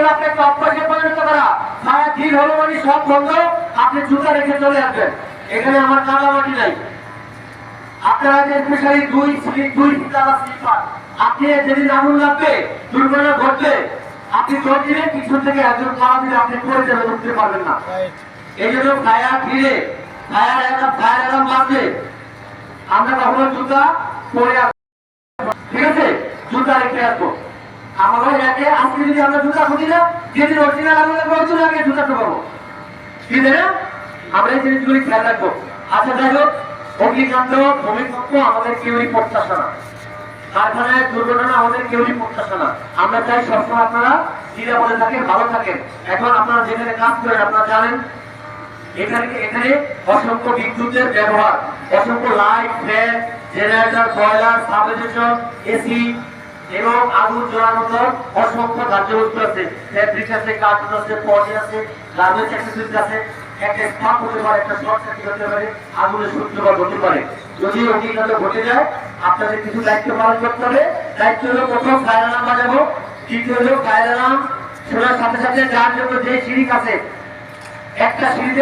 হলো আপনাকে অভ্যাসে পরিণত করা। ফায়ার ঠিক হলো মানে সব বন্ধ, আপনি জুতা রেখে চলে আসবেন। এখানে আমার কাদামাটি নাই। আপনারা যে স্পেশালি দুই স্লিপার, আপনি যেদিন আগুন লাগবে, দুর্ঘটনা ঘটবে, আপনি চোখ দিলে পিছন থেকে একজন খারাপ দিলে আপনি পড়ে যাবেন, উঠতে পারবেন না। এই জন্য ফায়ার ফিরে ফায়ার অ্যালার্ম বাজবে, আমরা কখনো জুতা পরে আসবো, ঠিক আছে? জুতা রেখে আসবো। আমাদের একে আজকে যদি আমরা জুতা খুঁজি না, যেদিন অরিজিনাল আগুন লাগবে ওই জন্য আগে জুতা ঢোকাবো, ঠিক আছে? আমরা এই জিনিসগুলি খেয়াল রাখবো। আচ্ছা, যাই হোক, অগ্নিকাণ্ড, ভূমিকম্প আমাদের কেউই প্রত্যাশা না, কারখানায় দুর্ঘটনা আমাদের কেউই প্রত্যাশা না। আমরা চাই সবসময় আপনারা নিরাপদে থাকেন, ভালো থাকেন। এখন আপনারা যেখানে কাজ করেন আপনারা জানেন এখানে অসংখ্য বিদ্যুতের ব্যবহার, অসংখ্য light, fan, generator, boiler, substation, AC এবং আগুন জ্বালানোর অসংখ্য কার্যবস্তু আছে। ফ্যাব্রিক আছে, কার্টুন আছে, পলি আছে, গার্মেন্টস অ্যাক্সেসরিজ আছে। একটা স্পার্ক হতে পারে, একটা শর্ট সার্কিট হতে পারে, আগুনের সূত্রপাত হতে পারে। যদি অগ্নিকাণ্ড ঘটে যায় আপনাদের কিছু দায়িত্ব পালন করতে হবে। দায়িত্ব হলো, প্রথম ফায়ার অ্যালার্ম বাজাবো, দ্বিতীয় হলো ফায়ার অ্যালার্ম শোনার সাথে সাথে যার জন্য যে সিঁড়ি আছে একটা সিঁড়িতে